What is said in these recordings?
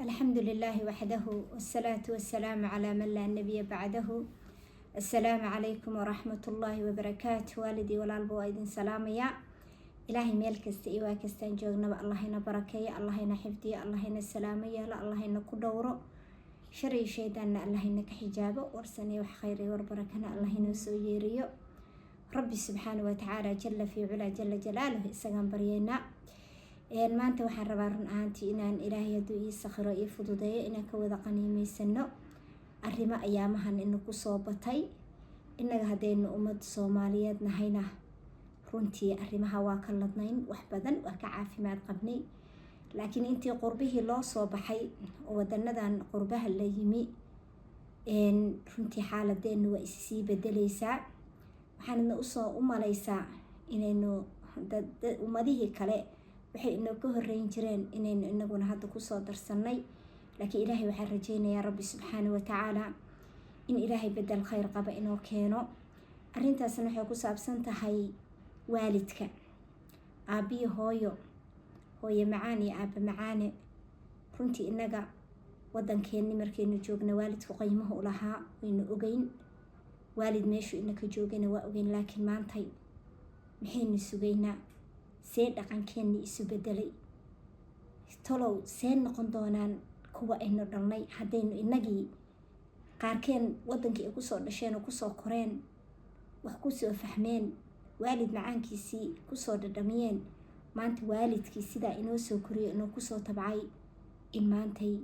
الحمد لله وحده والصلاة والسلام على من لا نبي بعده. السلام عليكم ورحمة الله وبركاته. والدي والالبو ايدin salaamaya. ilaahay meel kasta iyo waa kastaan joognaba allahayna barakeeyo, allahayna xifdiyo, allahayna salaamayo, allahayna ku dhowro shar iyo shaydaanna allahayna ka xijaabo, warsaniyo wax khayr iyo war barakana allahayna soo yeeriyo. rabbi subxaanahu wa tacaala jalla fi cula jalla jalaaluhu isagaan baryeynaa. maanta waxaan rabaa run ahaantii inaan ilaahay hadduu ii sakhiro ii fududeeyo inaan ka wada qaniimaysano arrimo ayaamahan inagu soo batay. innaga haddaynu ummad Soomaaliyeed nahayna runtii arrimaha waa ka ladnayn, wax badan waa ka caafimaad qabnay. laakiin intii qurbihii loo soo baxay oo wadanadan qurbaha la yimi runtii xaaladeennu waa issii bedelaysaa. waxaanadna u malaysaa inaynu ummadihii kale waxay inoo ka horreyn jireen inaynu inaguna hadda kusoo darsanay. laakiin ilaahay waxaan rajaynayaa rabbi subxaanahu wa tacaala in ilaahay bedel khayr qaba inoo keeno. arrintaasna waxay ku saabsan tahay waalidka, aabiyo hooyo macaan iyo aaba macaane. runtii inaga wadankeeni markaynu joogna waalidku qiimaha u lahaa waynu ogeyn, waalid meeshu inaka joogana waa ogeyn. laakiin maantay maxaynu sugaynaa? see dhaqankeeni isu bedelay? tolow see noqon doonaan kuwa aynu dhalnay haddaynu inagii qaarkeen wadankii ay kusoo dhasheen oo kusoo koreen, wax kusoo fahmeen, waalid macaankiisii kusoo dhadhamiyeen, maanta waalidkii sidaa inoo soo koriyo inoo kusoo tabcay in maantay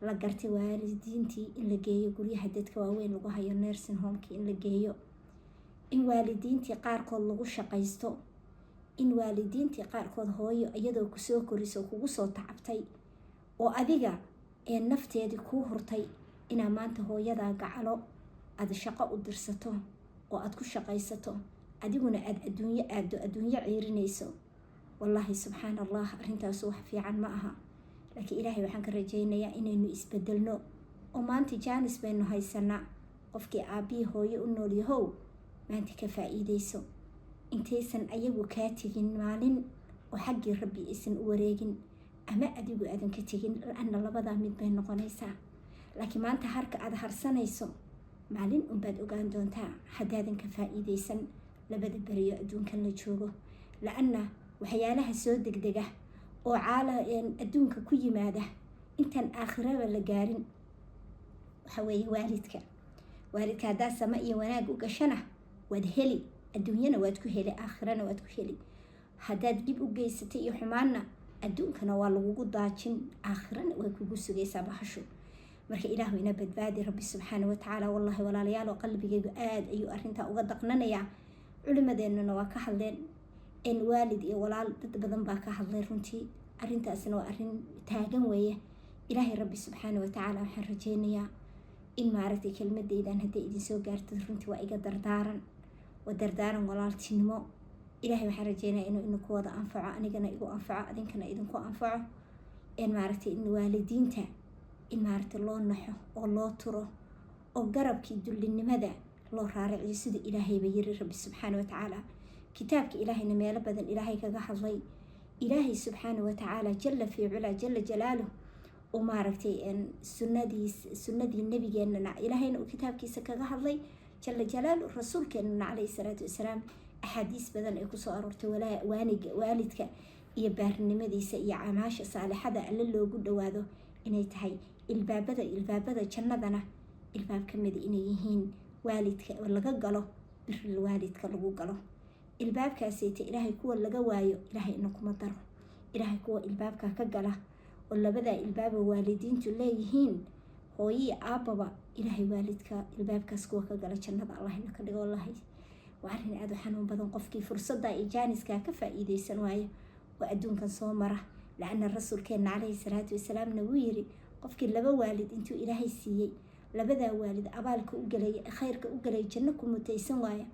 la gartay waalidiintii in la geeyo guryaha dadka waaweyn lagu hayo nursing homekii in la geeyo, in waalidiintii qaarkood lagu shaqaysto, in waalidiintii qaarkood hooyo iyadoo kusoo koriso kugu soo tacabtay oo adiga ee nafteedii kuu hurtay inaa maanta hooyadaa gacalo aad shaqo u dirsato oo aad ku shaqaysato, adiguna aad adduunyo ciirinayso. wallaahi subxaan allah, arrintaasu wax fiican ma aha. laakiin ilaahay waxaan ka rajaynayaa inaynu isbedelno oo maanta jaanis baynu haysanaa. qofkii aabbiyi hooyo u nool yahow maanta ka faa'iidayso, intaysan ayagu kaa tegin maalin oo xaggii rabbi aysan u wareegin, ama adigu aadan ka tegin, la-anna labadaa mid bay noqonaysaa. laakiin maanta harka aad harsanayso maalin unbaad ogaan doontaa haddaadan ka faa'iidaysan labada beriyo adduunkan la joogo. la-anna waxyaalaha soo degdega oo adduunka ku yimaada intaan aakhiraba la gaarin waxa weeye waalidka haddaa sama iyo wanaag u gashana waad heli, adduunyana waad ku heli, aakhirana waad ku heli. haddaad dhib u geysatay iyo xumaanna adduunkana waa lagugu daajin, aakhirana way kugu sugaysaa bahasho. marka ilaahu ina badbaadi rabbi subxaanahu wa tacaala. wallahi walaalayaal, qalbigaygu aad ayuu arrintaa uga daqnanayaa. culimadeennuna waa ka hadleen, waalid iyo walaal dad badan baa ka hadlay. runtii arrintaasna waa arrin taagan weeye. ilaahay rabbi subxaanahu wa tacaala waxaan rajaynayaa in maaragtay kelmadeydan hadday idinsoo gaartid runtii waa iga dardaaran, waa dardaaran walaaltinimo. ilaahay waxaan rajaynayaa inuu inaku wada anfaco, anigana igu anfaco, adinkana idinku anfaco. maaragtay in waalidiinta in maaragtay loo naxo oo loo turo oo garabkii dullinimada loo raaraciyo sida ilaahayba yiri rabbi subxaanahu wa tacaala. kitaabka ilaahayna meelo badan ilaahay kaga hadlay. ilaahay subxaanahu wa tacaala jalla fi cula jalla jalaaluhu oo maaragtay sunnadii nabigeenana ilaahayna uu kitaabkiisa kaga hadlay jalla jalaaluhu. rasuulkeenana calayhi salaatu wasalaam axaadiis badan ay kusoo aroortay waalidka iyo baarinimadiisa iyo camaasha saalixada alle loogu dhawaado inay tahay ilbaabada jannadana ilbaab ka mida inay yihiin waalidka oo laga galo, biril waalidka lagu galo. ilbaabkaasayta ilaahay kuwa laga waayo ilaahay ina kuma daro. ilaahay kuwa ilbaabka ka gala oo labadaa ilbaaba waalidiintu leeyihiin, hooyiyi aababa, ilaahay waalidka ilbaabkaas kuwa ka gala jannada allah ina ka dhigo. wallahi waa arrin aad u xanuun badan. qofkii fursadda iyo jaaniskaa ka faa'iidaysan waayo waa adduunkan soo mara. la-anna rasuulkeenna calayhi salaatu wasalaamna wuu yiri, qofkii laba waalid intuu ilaahay siiyey, labadaa waalid abaalka u galay, khayrka u galay, janno ku mutaysan waaya,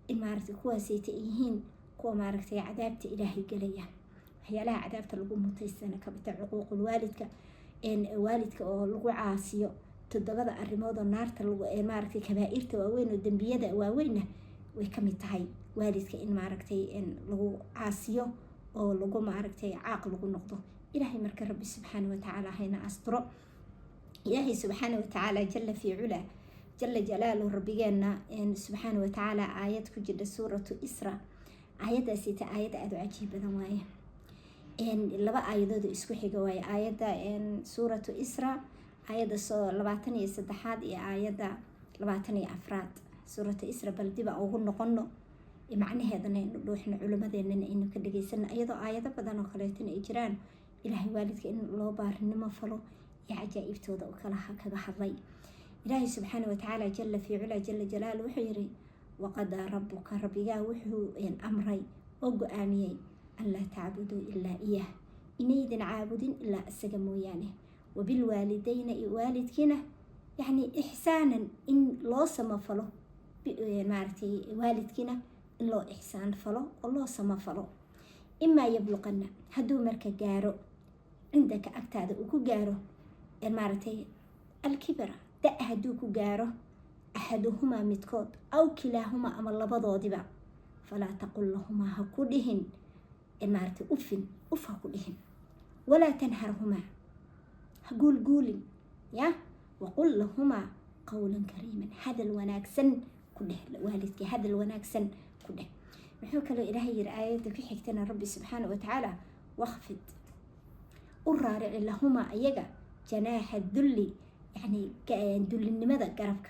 in maaragtay kuwaasayta ay yihiin kuwa maaragtay cadaabta ilaahay galaya. waxyaalaha cadaabta lagu mutaysana kabita cuquuqul waalidka oo lagu caasiyo 7 arrimood oo naarta maaragtay kabaa'irta waaweyn oo dembiyada waaweyna way ka mid tahay. waalidka in maaragtay lagu caasiyo oo lagu maaragtay caaq lagu noqdo. إلهي مرك ربي سبحانه وتعالى هنا أستر إلهي سبحانه وتعالى جل في علا جل جلاله ربي جانا سبحانه وتعالى آيات كجد سورة إسراء آيات سيت آيات أدو عجيبة دواية لبا آيات اسكو حجواي آيات سورة إسراء آيات لبعتني السدحات آيات لبعتني أفراد سورة إسراء بلدي بقى أقول نقنو معنى هذا إنه إحنا علماء ذننا إنه كده جيسنا أيضا آيات بدنا خليتنا إجران إلهي والدك إنه الله بار إنما فلو عجائب تودا وكلها كذا حظي إلهي سبحانه وتعالى جل في علا جل جلاله وحيري وقضى ربك ربيا وحو إن أمري وقامي أن لا تعبدوا إلا إياه إنيدن عابدين إلا أسجموا يعني وبالوالدين والدكنا يعني إحسانا إن لا سما فلو مارتي والدكنا إن لا إحسان فلو والله سما فلو إما يبلغنا هدو مركا جارو عندك أكتاد وكو جارو مارتي الكبر دا هدو كو جارو أحدهما متكود أو كلاهما أما لبضودبا فلا تقل لهما هكودهن مارتي أف هكودهن ولا تنهرهما هقول قولي يا وقل لهما قولا كريما هذا الوناكسن كله والدك هذا الوناكسن كله محوك له إلهي الآيات في حكتنا ربي سبحانه وتعالى واخفض الرارع لهما أيجا جناح الذل يعني دل النمذا قربك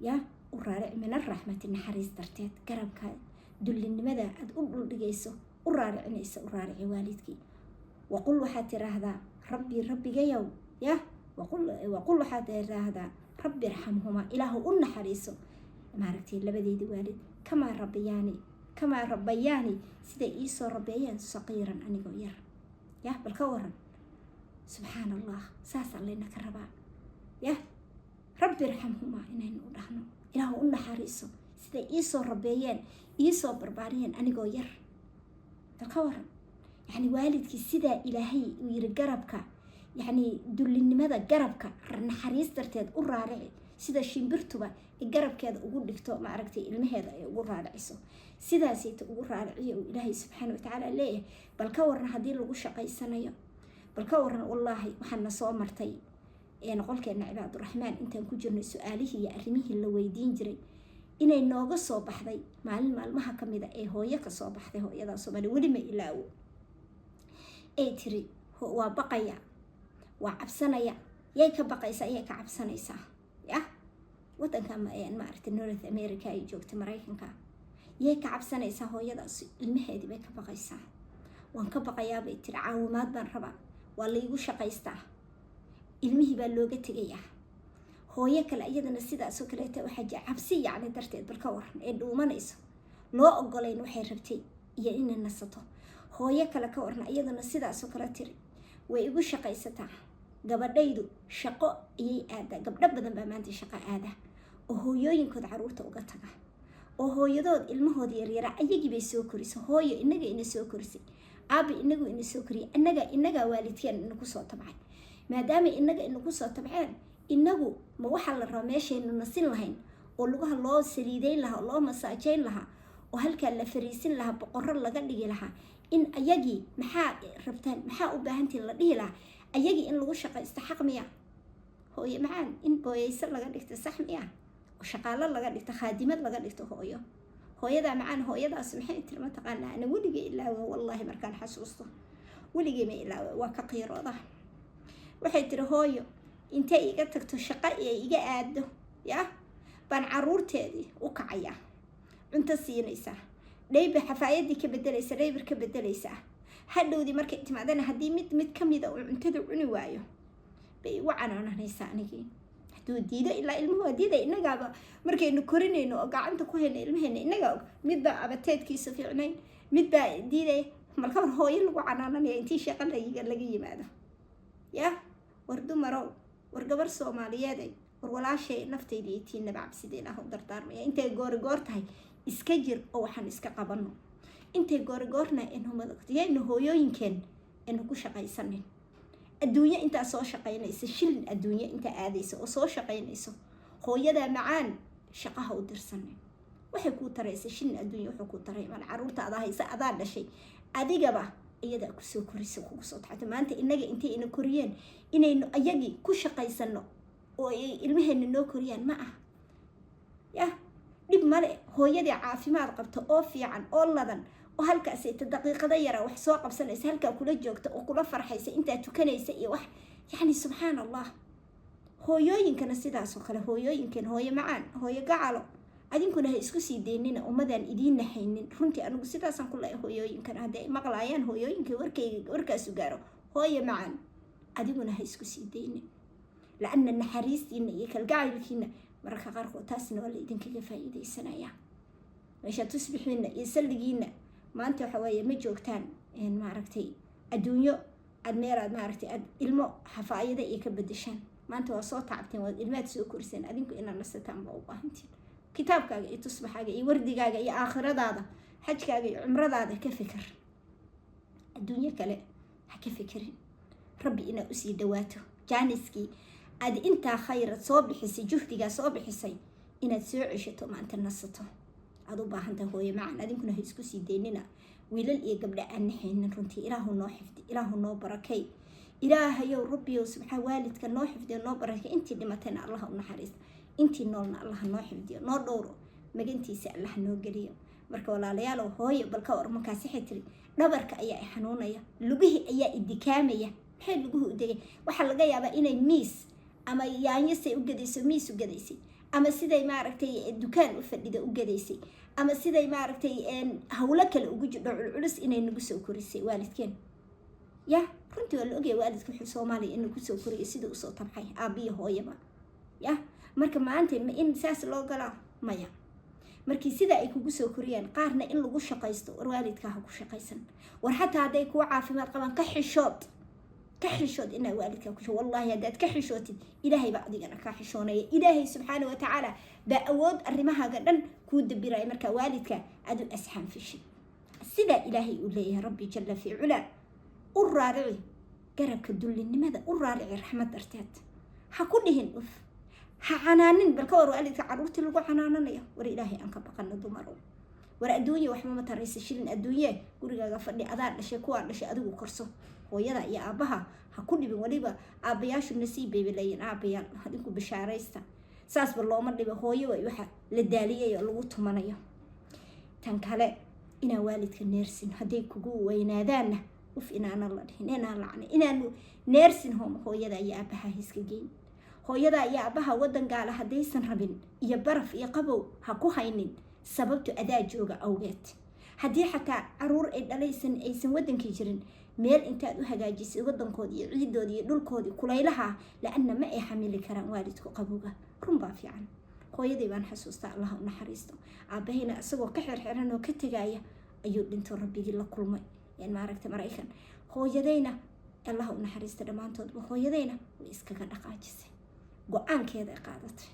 يا الرارع من الرحمة النحريس ترتيت قربك دل النمذا أدقل دقيسو الرارع نيسو الرارع والدك وقل وحاتي هذا ربي جيو يا وقل وحاتي هذا ربي ارحمهما إله النحريسو ماركتي لبدي والد كما ربياني سيدا إيسو ربيان صغيرا أنيقو ير يا بالكورن سبحان الله ساسا لنا كربا يا ربي ارحمهما إنين ودهنو إله النحريسو سيدا إيسو ربيان إيسو برباريان أنيقو ير بالكورن يعني والدك سيدا إلهي ويرقربك يعني دلني ماذا قربك نحريس ترتيد الرارعي سيدا شيمبرتوبا القرب كذا أقول لك تو معركتي المهذا أقول رارعيسو سيدا سيت أقول رارعيه وإلهي سبحانه وتعالى ليه بل كورنا هدين لغو شقاي سنة بل كورنا والله وحنا صومرتي يعني قولك إن عباد الرحمن أنت نكجرنا سؤاله يا أرميه اللي ويدين جري إنا إنوغا صوبح ذي معلمها كميدا إيه هو يكا صوبح ذي هو يدا صوباني ولما إلاو إيه تري هو بقيا وعبسانيا ياك بقيسا ياك عبسانيسا يا ودن كما يعني معرفة نورث أمريكا يجوكت مريكنكا ياك عبسانيسا هو يدا المهدي بيك بقيسا وانك بقيا بيتر عاومات بان ربا واللي يقول شقيستا المهي باللوغة تغيا هو ياك الأيضا السيدة سكريتا وحاجة عبسي يعني درتيد بالكور إدو منيسو لو أقولين وحي ربتي إيا إن النسطو هو ياك لكورنا أيضا السيدة سكريتي ويقول شقيستا gabadhaydu shaqo iyay aada gabdho badan baa maanta shaqo aada oo hooyooyinkood caruurta uga taga oo hooyadood ilmahood yaryara ayagii bay soo korisay hooyo inaga ina soo korisay aabi inagu ina soo koriyay inaga waalidkeen inagu soo tabcay maadaama inaga inagu soo tabceen inagu ma waxa la rabaa meeshaynu nasin lahayn oo lugaha loo saliideyn lahaa oo loo masaajeyn lahaa oo halkaa la fariisin lahaa boqorro laga dhigi lahaa in ayagii maxaa rabtaan maxaa u baahantiin la dhihi lahaa ayagii in lagu shaqaysto xaq miya hooyo macaan in booyaysan laga dhigto sax miya oo shaqaalo laga dhigto khaadimad laga dhigto hooyadaa macaan hooyadaas maxay tiri ma taqaanaa ana weligay ilaawe wallaahi markaan xasuusto weligay ma ilaawe waa ka qiirooda waxay tiri hooyo intay iga tagto shaqo ee iga aado ya baan caruurteedii u kacayaa cunto siinaysaa dhayba xafaayadii ka bedelaysa dhaybar ka bedelaysaa hadhowdii markay timaadana haddii mid ka mida uu cuntada cuni waayo bay ugu canaananaysaa anigii hadduu diido ilaa ilmuhu waa diiday innagaaba markaynu korinayno oo gacanta ku hayno ilmaheena innaga og midbaa abateedkiisa fiicnayn midbaa diiday marka war hooyo lagu canaananaya intii shaqo laga yimaado ya war dumarow war gabar soomaaliyeeday war walaashay naftayda iyo tiinaba cabsideen ah u dardaarmaya intay goor tahay iska jir oo waxaan iska qabanno intay goorna inuu hooyooyinkeen inuu ku shaqaysanin adduunyo inta soo shaqaynaysa shilin adduunyo inta aadaysa oo soo shaqaynayso hooyada macaan shaqaha u dirsanin waxay ku taraysa shilin adduunyo wuxuu ku taray mal caruurta adaa haysa adaa dhashay adigaba iyada ku soo koriso kugu soo taxta maanta inaga intay ina koriyeen inaynu ayagii ku shaqaysano oo ilmaheena noo koriyaan ma aha ya dhib male hooyadii caafimaad qabto oo fiican oo ladan oo halkaas ay daqiiqada yara wax soo qabsanaysa halka kula joogto oo kula farxaysa inta tukanaysa iyo wax yani subxaan allah hooyooyinkana sidaas oo kale hooyooyinkan hooyo macaan hooyo gacalo adinkuna ha isku sii deynina ummadan idiin nahaynin runtii anigu sidaasaan ku leeyahay hooyooyinkan hadday maqlaayaan hooyooyinka warkaasu gaaro hooyo macaan adiguna ha isku sii deynin laana naxariistiina iyo kalgacaylkiina mararka qaarkood taasna waa la idinkaga faa'iidaysanaya meesha tusbixiina iyo salligiina maanta waxa weeye ma joogtaan maaragtay adduunyo aad meeraad maaragtay aad ilmo xafaayada iyo ka bedeshaan maanta waa soo tacabteen waad ilmaad soo korseen adinku inaad nasataan baa u baahantiin kitaabkaaga iyo tusbaxaaga iyo wardigaaga iyo aakhiradaada xajkaaga iyo cumradaada ka fikir adduunyo kale ha ka fikirin rabbi inaad usii dhawaato jaaniskii aad intaa khayrad soo bixisay juhdigaa soo bixisay inaad soo ceshato maanta nasato aad u baahantahay hooyo macaan adinkuna ha isku sii deynina wiilal iyo gabdha aan naxaynin runtii ilaahu noo xifdi ilaahu noo barakay ilaahayow rabbiyow subxaa waalidka noo xifdiyo noo barakay intii dhimatayna allaha u naxariisto intii noolna allaha noo xifdiyo noo dhowro magantiisa allaha noo geliyo marka walaalayaalow hooyo balka war markaas waxay tiri dhabarka ayaa i xanuunaya lugihii ayaa i dikaamaya maxay luguhu u degay waxaa laga yaabaa inay miis ama yaanyo say u gadayso miis u gadaysay ama siday maaragtay dukaan u fadhida u gadaysay ama siday maaragtay hawlo kale ugu jidho culculus inay nagu soo korisay waalidkeen ya runtii waa la ogyahay waalidka wuxuu soomaaliya inuu kusoo koriyay siduu usoo tabxay aabiyo hooyaba ya marka maanta ma in saas loo galaa maya markii sida ay kugu soo koriyaan qaarna in lagu shaqaysto war waalidka ha ku shaqaysan war xataa hadday kuwa caafimaad qabaan ka xishood inaa waalidka ku shaqo wallahi haddaad ka xishootid ilaahay baa adigana kaa xishoonaya ilaahay subxaana wa tacaala baa awood arrimahaaga dhan kuu dabiraya markaa waalidka aad u asxaan fishid sidaa ilaahay uu leeyahay rabbi jalla fi culaa u raarici garabka dullinimada u raarici raxmad darteed ha ku dhihin uf ha canaanin balka war waalidka caruurtii lagu canaananayo war ilaahay aan ka baqano dumaro war adduunye waxba ma taraysa shilin adduunye gurigaaga fadhi adaa dhashay kuwaa dhashay adigu korso hooyada iyo aabaha ha ku dhibin waliba aabayaashu nasiib bay leeyihiin aabayaal adinku bishaaraysta saasba looma dhibo hooyo way waxa la daaliyay oo lagu tumanayo tan kale inaa waalidka neersin hadday kugu weynaadaanna uf inaana la dhihin inaan lacnay inaanu neersin hooyada iyo aabaha iska geyn hooyada iyo aabaha wadan gaala haddaysan rabin iyo baraf iyo qabow ha ku haynin sababtu adaa jooga awgeed haddii xataa caruur ay dhalaysan aysan wadankii jirin meel intaad u hagaajisay wadankoodii iyo ciidoodii iyo dhulkoodii kulaylaha la-anna ma ay xamili karaan waalidku qabowga run baa fiican hooyadii baan xasuustaa allaha u naxariisto aabahayna isagoo ka xirxiran oo ka tegaya ayuu dhinto rabbigii la kulmay maaragta maraykan hooyadayna allaha u naxariista dhammaantoodba hooyadayna way iskaga dhaqaajisay go-aankeeda qaadatay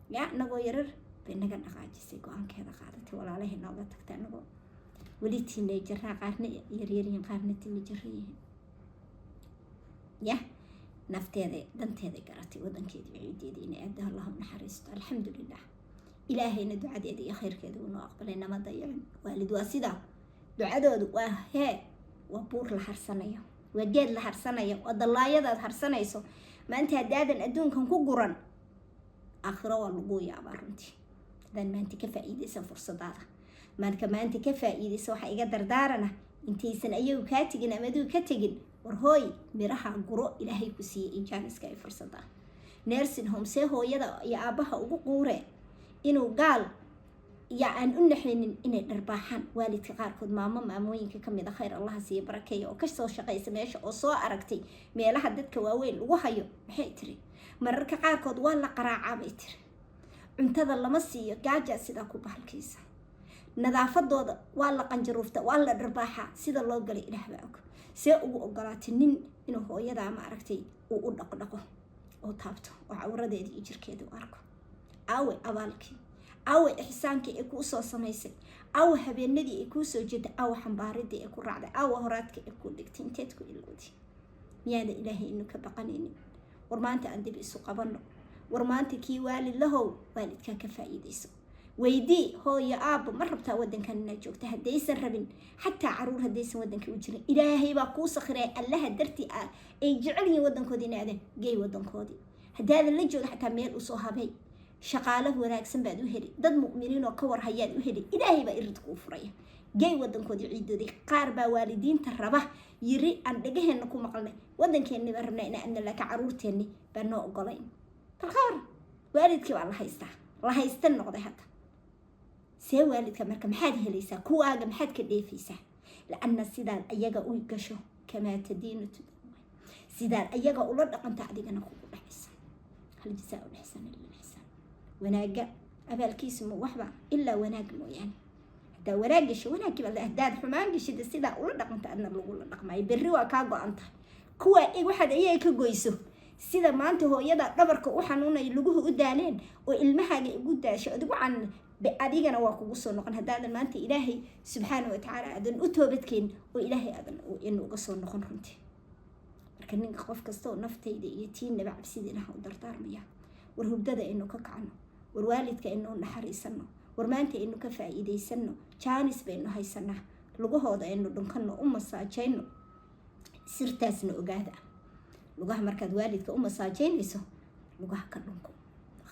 ya nagoo yarar bay naga dhaqaajisay go-aankeeda qaadatay walaalahay nooga tagta anagoo weli tiinayjaraa qaarna yaryaryihiin qaarna tiinayjarayihiin ya nafteeda danteeda garatay wadankeeda ciideeda inay aada allaha u naxariisto alxamdulilah ilaahayna ducadeeda iyo khayrkeeda uu noo aqbalay nama dayacin waalid waa sidaa ducadoodu waa waa buur la harsanayo waa geed la harsanayo waa dallaayadaad harsanayso maanta haddaadan adduunkan ku guran aakhiro waa lagu yaabaa runtii haddaan maanta ka faa'iidaysan fursadaada marka maanta ka faa'iidaysa waxaa iga dardaarana intaysan ayagu kaa tegin ama adigu ka tegin war hooy miraha guro ilaahay ku siiyey injaaniska ay fursadaan nursing home see hooyada iyo aabaha ugu quure inuu gaal ya aan u naxaynin inay dharbaaxaan waalidka qaarkood maamooyinka kamid ah khayr allaha siiya barakeeya oo kasoo shaqaysa meesha oo soo aragtay meelaha dadka waaweyn lagu hayo maxay tiri mararka qaarkood waa la qaraacaa bay tiri cuntada lama siiyo gaaja sidaa ku bahalkiisa nadaafadooda waa la qanjaruufta waa la dharbaaxaa sida loo galay ilaah baa og see ugu ogolaatay nin inuu hooyadaa ma aragtay uu u dhaqdhaqo oo taabto oo cawradeeda iyo jirkeeda u arko aawe abaalkii aawe ixsaankii ay kuu soo samaysay aawe habeenadii ay kuu soo jeeday aawe xambaaridii ay ku raacday aawe horaadkii ay ku dhigtay inteed ku ilowday miyaada ilaahay inu ka baqanaynin war maanta aan dib isu qabanno war maanta kii waalid lahow waalidkaa ka faa'iidayso weydii hooyo aabbo ma rabtaa waddankan inaad joogta haddaysan rabin xataa caruur haddaysan waddanka u jirin ilaahay baa kuu sakhiray allaha dartii ah ay jecel yihiin waddankoodii inay aadeen gey waddankoodii haddaadan la jooga xataa meel usoo habay shaqaalo wanaagsan baad u heli dad mu'miniin oo ka war hayaad u heli ilaahay baa irid kuu furaya gey waddankoodii ciidoodii qaar baa waalidiinta raba yiri aan dhagaheenna ku maqalnay waddankeenni baa rabnaa inaan adna laakiin caruurteenni baa noo ogolayn balkaar waalidkii baa la haysta noqday hadda see waalidka marka maxaad helaysaa kuwaaga maxaad ka dheefaysaa la'anna sidaad ayaga u gasho kamaa tadiinu tudaway sidaad ayaga ula dhaqanta adigana kugu dhacaysa hal jazaa'u lixsaan illa lixsaan wanaaga abaalkiisu ma waxba ilaa wanaag mooyaane haddaa wanaag gasho wanaagii baa haddaad xumaan gashida sidaa ula dhaqanta adna lagula dhaqmaayo berri waa kaa go-an tahay kuwa waxaad ayaga ka goyso sida maanta hooyada dhabarka u xanuunay luguhu u daaleen oo ilmahaaga ugu daasho adigu can adigana waa kugu soo noqon haddaadan maanta ilaahay subxaana wa tacaala aadan u toobadkeen oo ilaahay aadan inuuga soo noqon runtii marka ninka qof kasta oo naftayda iyo tiinaba cabsida ilaha u dardaarmaya war hurdada aynu ka kacno war waalidka aynu naxariisano war maanta aynu ka faa'iidaysano jaanis baynu haysanaa lugahooda aynu dhunkano u masaajayno sirtaasna ogaada lugaha markaad waalidka u masaajaynayso lugaha ka dhunko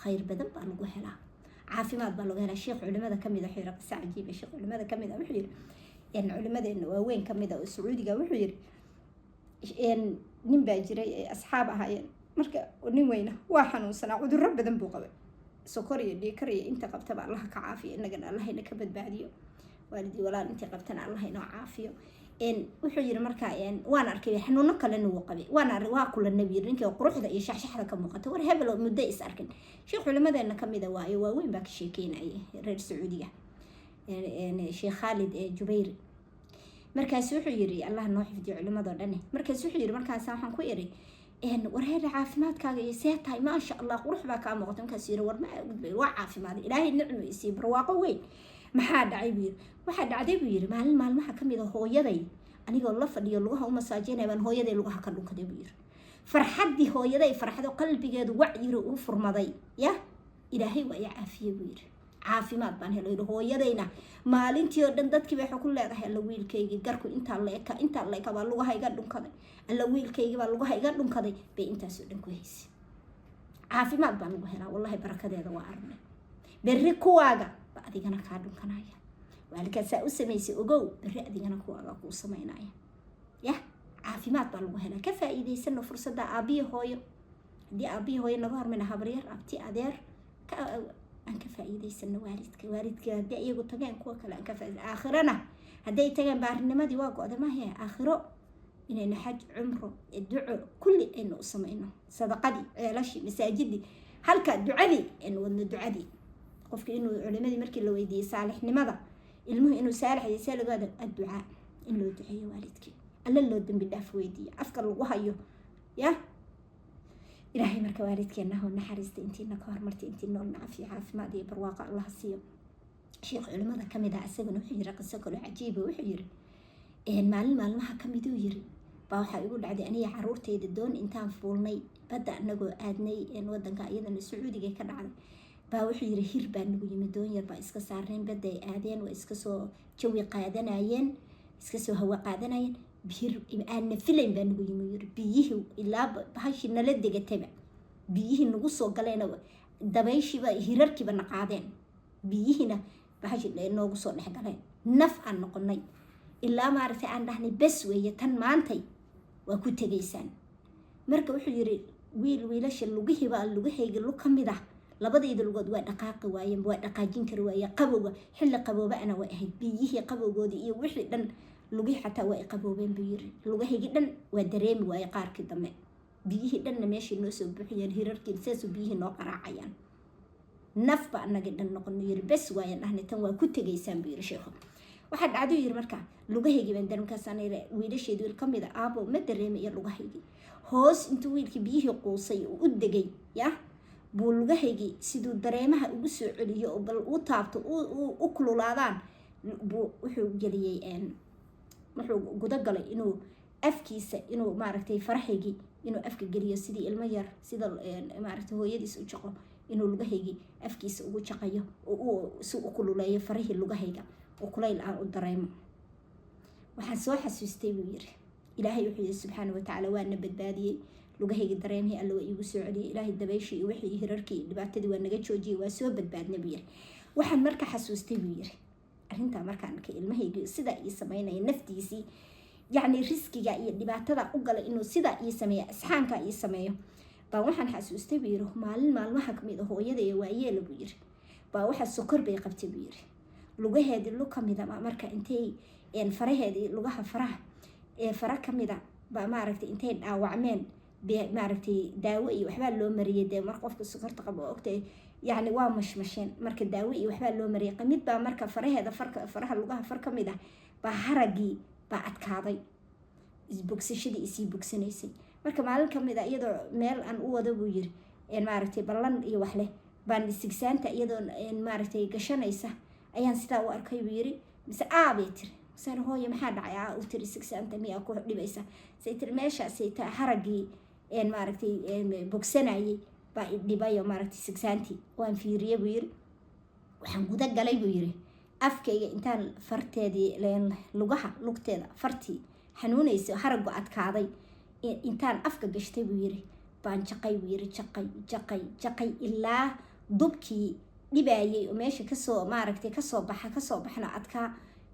khayr badan baa lagu helaa caafimaad baa lagu helaa sheekh culimada kamid ah xira qisa cajiiba sheekh culimada kamid ah wuxuu yiri culimadeena waaweyn kamid ah oo sacuudiga wuxuu yiri nin baa jiray asxaab ahaayeen marka nin weyna waa xanuunsanaa cudurro badan buu qabay sokor iyo dhiikar iyo inta qabtaba allaha ka caafiyo innagana allahayna ka badbaadiyo waalidii walaal intii qabtana allaha inoo caafiyo wuxuu yiri marka waan arkay xanuuno kale inuu qabay waa kula nabiir ninkii quruxda iyo shaxshaxda ka muuqata war hebel muddo is arkin sheekh culimadeena kamid ah waayo waaweyn baa ka sheekeynayay reer sacuudiga sheekh Khalid Jubayr markaas wuxuu yiri allah noo xifdiyo culimadoo dhan markaas wuxuu yiri markaas waxaan ku iri war heer caafimaadkaaga iyo seetahay ma sha Allah qurux baa ka muuqata markaas yiri war ma gudbay waa caafimaad ilaahay nicmo isii barwaaqo weyn maxaa dhacay buu waxa dhacday buu yiri maalmaha kamid ah hooyaday anigoo la fadhiyo lugaha u masaajeynay baan hooyaday lugaha ka dhunkaday buu yiri farxadii hooyaday farxado qalbigeedu wacyiro u furmaday ya ilaahay waa caafiye buu yiri caafimaad baan helay hooyadayna maalintii oo dhan dadkii waxay ku leedahay alla wiilkaygi garku inta leeka baa lugaha iga dhunkaday alla wiilkaygi baa lugaha iga dhunkaday bay intaas oo dhan ku haysay caafimaad baan ugu helaa wallahi barakadeeda waa arnay berri kuwaaga ba adigana kaa dhunkanaya waalkaasaa u samaysay ogow berri adigana kuwaaga kuu samaynaya ya caafimaad baa lagu helaa ka faa'iidaysano fursadda aabiyo hooyo haddii aabiyo hooyo naga hormayna habaryar abti adeer aan ka faa'iidaysano waalidka haddii iyagu tageen kuwa kale aan ka faa'iidaysan aakhirana hadday tageen baarinimadii waa go-da maahe aakhiro inayna xaj cumro duco kulli aynu u samayno sadaqadii ceelashii masaajidii halka ducadii aynu wadno ducadii qofka inuu culimadii markii la weydiiyey saalixnimada ilmuhu inuu saalix yahay see lagu adducaa in loo duceeyo waalidkii alla loo dambi dhaaf weydiiyo afka lagu hayo ya ilaahay marka waalidkeena ha naxariista intiina ka hormartay intii nool nacaafiyo caafimaad iyo barwaaqo allah siiyo sheekh culimada kamid ah isaguna wuxuu yiri qiso kale cajiib wuxuu yiri maalmaha kamid uu yiri baa waxa igu dhacday aniga caruurtayda doon intaan fuulnay badda anagoo aadnay wadanka iyadana sacuudiga ka dhacday baa wuxuu yiri hir baa nagu yimid doon yar baa iska saarneen badda ay aadeen waa iska soo jawi qaadanayeen iska soo hawa qaadanayeen bihir aan filayn baa nagu yimid yiri biyihii ilaa bahashi nala degataba biyihii nagu soo galeen dabayshiba hirarkiiba na qaadeen biyihiina bahashi noogu soo dhex galeen naf aan noqonay ilaa maartay aan dhahnay bas weeye tan maantay waa ku tegaysaan marka wuxuu yiri wiilasha lugihiiba lugahayga lug kamid ah labadayda lugood waa dhaqaaqi waayeen waa dhaqaajin kari waayay qabowga xilli qabooba ana way ahayd biyihii qabowgoodii iyo wixii dhan lugi xataa waa qaboobeen buu yiri lugahaygi dhan waa dareemi waayay qaarkii dambe biyihii dhanna meeshii noo soo buuxiyeen hirarkii saas biyihii noo qaraacayaan nafba anaga dhan noqon yiri bas waayeen dhahnay tan waa ku tegaysaan buu yiri sheekhu waxa dhacdo yiri marka lugahaygi baan dareenkaasaan wiilasheedu wiil kamid ah aabo ma dareemayo lugahaygi hoos intuu wiilkii biyihii quusay u degay ya buu lugahaygi siduu dareemaha ugu soo celiyo oo bal u taabto u kululaadaan buu wuxuu geliyay wuxuu guda galay inuu afkiisa inuu maaragtay farahaygi inuu afka geliyo sidii ilmo yar sida maaragtay hooyadiis u jaqo inuu lugahaygi afkiisa ugu jaqayo oo si u kululeeyo farihii lugahayga oo kulayl aan u dareemo. waxaan soo xasuustay buu yiri ilaahay wuxuu yiri subxaanahu wa tacaala waana badbaadiyey lugahayga dareemihii alla waa iigu soo celiyey ilaahay dabayshii iyo wixii hirarkii iyo dhibaatadii waa naga joojiyey waa soo badbaadna buu yiri. waxaan marka xasuustay buu yiri arrintaa markaan arkay ilmahayga sidaa ii samaynaya naftiisii yacni riskiga iyo dhibaatada u galay inuu sidaa ii sameeyo asxaankaa ii sameeyo baa waxaan xasuustay buu yiri maalin maalmaha kamid ah hooyadaya waa yeela buu yiri baa waxa sokor bay qabtay buu yiri lugaheedii lug kamid ah marka intay faraheedii lugaha faraha fara kamid ah baa maaragtay intay dhaawacmeen maaragtay daawo iyo waxbaa loo mariyay dee mar qofka sokorta qabo ogtay yacni waa mashmasheen marka daawo iyo waxbaa loo mariyay qamid baa marka faraheeda faraha lugaha far kamid ah baa haragii baa adkaaday isbogsashadii isii bogsanaysay marka maalin kamid ah iyadoo meel aan u wado buu yiri maaragtay ballan iyo wax leh baan sigsaanta iyadoo maaragtay gashanaysa ayaan sidaa u arkay buu yiri mise aabay tiri saan hooyo maxaa dhacay u tiri sigsaanta miyaa ku dhibaysa say tiri meeshaasay taa haragii maaragtay bogsanayay baa idhibayo maaragtay sigsaantii waan fiiriyey buu yiri waxaan guda galay buu yiri afkayga intaan farteedii lugaha lugteeda fartii xanuunaysa haragu adkaaday intaan afka gashtay buu yiri baan jaqay buu yiri jaqay ilaa dubkii dhibayay oo meesha kasoo maaragtay kasoo baxna adkaa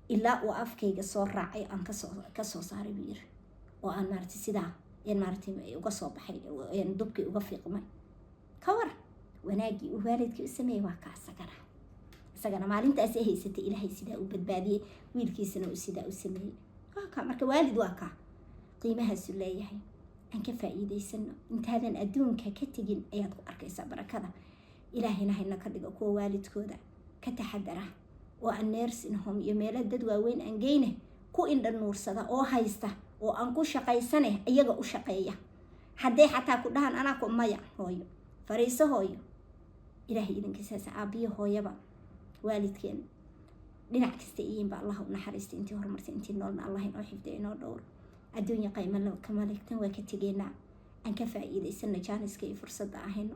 ilaa uu afkayga soo raacay aan kasoo saaray buu yiri oo aan maaragtay sidaa maaragtay uga soo baxay dubkii uga fiiqmay kawar wanaagii uu waalidkii u sameeyey waa kaa isagana maalintaas ay haysatay ilaahay sidaa u badbaadiyey wiilkiisana uu sidaa u sameeyey waa kaa marka waalid waa kaa qiimahaasu leeyahay aan ka faa'iidaysano intaadan adduunka ka tegin ayaad ku arkaysaa barakada ilaahayna hayna ka dhigo kuwa waalidkooda ka taxadara oo aan nursing home iyo meelo dad waaweyn aan geyne ku indha nuursada oo haysta oo aan ku shaqaysane iyaga u shaqeeya hadday xataa ku dhahan anaa ku maya hooyo fariiso hooyo ilaahay idinkiisaas aabiyo hooyaba waalidkeen dhinac kasta iyiinba allah u naxariistay intii horumartay intii noolna allah inoo xifdiyo inoo dhowro adduunya qayma kama legtan waa ka tegeynaa aan ka faa'iidaysana jaaniska iyo fursadda ahayno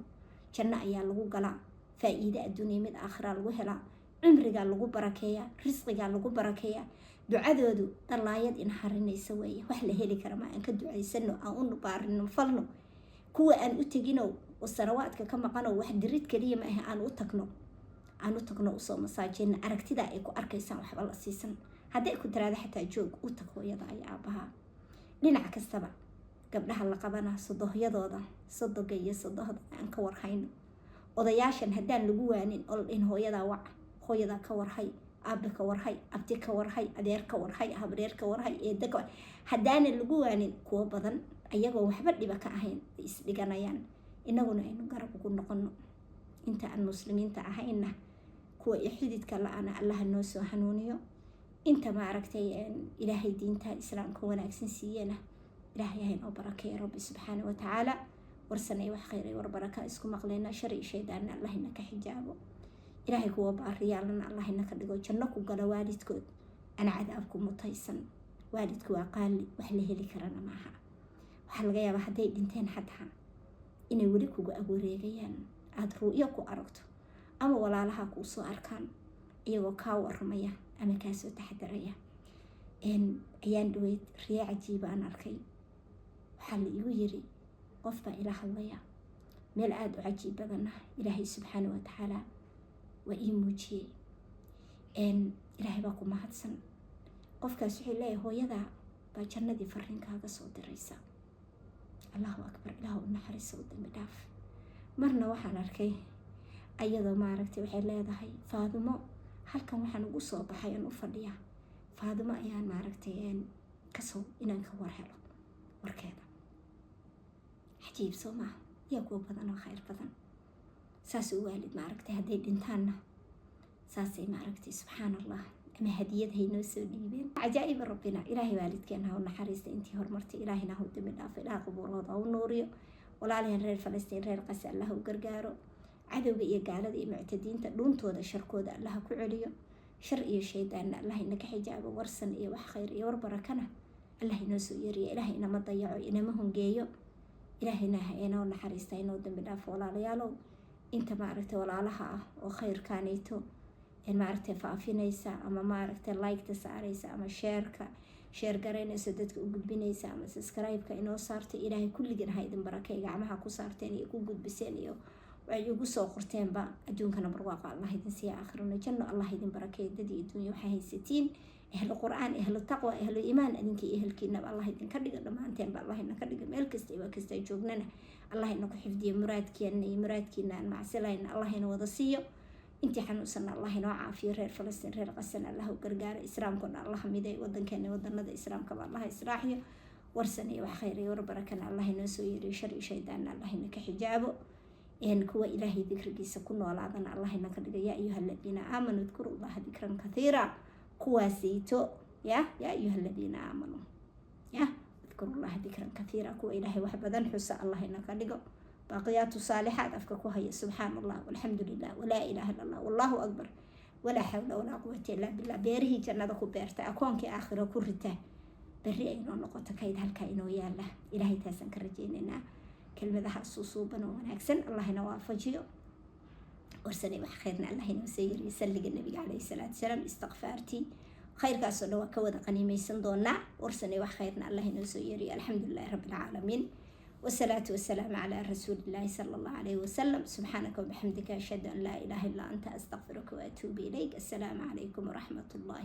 janno ayaa lagu galaa faa'iide adduunya mid aakhira lagu helaa cumrigaa lagu barakeeyaa risqigaa lagu barakeeyaa ducadoodu dalaayad in harinaysa weeye wax la heli kara ma aan ka ducaysano aan u baarino falno kuwa aan u tegino oo sarawaadka ka maqano wax dirid kaliya ma ah aan u tagno usoo masaajina aragtida ay ku arkaysaan waxba la siisan hadday ku tiraada xataa joog u tag hooyada ay aabaha dhinac kastaba gabdhaha la qabana sodohyadooda sodoga iyo sodohda aan ka warhayno odayaashan haddaan lagu waanin oo in hooyada wac hooyada ka warhay aabe ka warhay abti ka warhay adeer ka warhay habreer ka warhay eeda ka haddaana lagu waanin kuwa badan ayagoo waxba dhiba ka ahayn is dhiganayaan inaguna aynu garab ugu noqono inta aan muslimiinta ahayna kuwa xididka la'aana allaha noo soo hanuuniyo inta maaragtay ilaahay diinta islaamka wanaagsan siiyana ilaahay hayn oo barakeeyo rabbi subxaanahu wa tacaala warsanay wax khayr iyo baraka isku maqleena shar iyo shaydaanna allahina ka xijaabo ilaahay kuwa baariyaalna allahina ka dhigo janno ku gala waalidkood ana cadaabku mutaysan waalidku waa qaali wax la heli karana maaha waxa laga yaabaa hadday dhinteen xataa inay weli kugu awareegayaan aad ru'yo ku aragto ama walaalaha kuu soo arkaan iyagoo kaa waramaya ama kaa soo taxadaraya ayaan dhaweyd riya cajiiba aan arkay waxaa la igu yiri qof baa ila hadlaya meel aada u cajiib badana ilaahay subxaanahu wa tacaala waa ii muujiyey ilaahay baa ku mahadsan qofkaas wuxuu leeyahay hooyadaa baa jannadii fariinkaaga soo diraysa allahu akbar ilaahu u naxariiso u dambi dhaaf marna waxaan arkay ayadoo maaragtay waxay leedahay Faadimo halkan waxaan ugu soo baxay aan u fadhiyaa Faadimo ayaan maaragtay kasoo inaan ka war helo warkeeda cajiib soo maaha yaa kuwa badan oo khayr badan saas u waalid maaragtay hadday dhintaanna saasay maaragtay subxaan allah ama hadiyad haynoo soo dhiibeen cajaa'iba rabbina ilaahay waalidkeena ha u naxariista intii horumartay ilaahina ha u dambi dhaafo ilaah qubuurooda ha u nuuriyo walaaliheen reer falastiin reer qase allah u gargaaro cadowga iyo gaalada iyo muctadiinta dhuuntooda sharkooda allah ku celiyo shar iyo shaydaanna allah inaka xijaabo warsan iyo wax khayr iyo war barakana allah inoo soo yeeriyo ilaahay inama dayaco inama hongeeyo ilaahayna ha inoo naxariista inoo dambi dhaafo walaalayaalow inta maaragtay walaalaha ah oo khayrkaanayto maaragtay faafinaysa ama maaragtay like-ta saaraysa ama sheer garaynaysa dadka u gudbinaysa ama subscribe-ka inoo saartay ilaahay kulligiin ha idin barakay gacmaha ku saarteen iyo ku gudbiseen iyo waxay ugu soo qorteenba adduunkana barwaaqa allah idin siiya aakhirana janno allah idin barakay dad iyo adduunya waxay haysatiin ahlu qur'aan ahlu taqwa ahlu iimaan adinka iyo ehelkiinaba allah idinka dhiga dhammaanteenba allah idinka dhiga meel kasta iyo kasta joognana allah inaku xifdiyo muraadkeena iyo muraadkiina aan macsilayna allah ina wada siiyo intii xanuunsanna allah inoo caafiyo reer falastiin reer qasan allah u gargaaro islaamkuna allah miday wadankeena wadanada islaamkaba allah israaxiyo warsan iyo wax khayr iyo warbarakana allah inoo soo yeeriyo shar iyo shaydaanna allah inaka xijaabo kuwa ilaahay dikrigiisa ku noolaadana allah inaka dhiga yaa ayuha aladiina aamanuu udkuru allaha dikran kathiira kuwaasayto ya ayuha aladiina aamanuu ya udkuru allaha dikran kathiira kuwa ilaahay wax badan xusa allah inaka dhigo باقيات صالحات أفكك وهي سبحان الله والحمد لله ولا إله إلا الله والله أكبر ولا حول ولا قوة إلا بالله بيره جنة كبيرتا أكون كآخرة كرته بري إنه نقطة كيد هالكائن ويا الله إلهي تاسن كرجيننا كلمة ذا صوصوبا ونكسن الله نوافجيه ورسني بخيرنا الله نسير يسلق النبي عليه الصلاة والسلام استغفارتي خير كاسو كود قنيمي سندونا ورسني بخيرنا الله نسير الحمد لله رب العالمين والصلاة والسلام على رسول الله صلى الله عليه وسلم سبحانك وبحمدك أشهد أن لا إله إلا أنت أستغفرك وأتوب إليك السلام عليكم ورحمة الله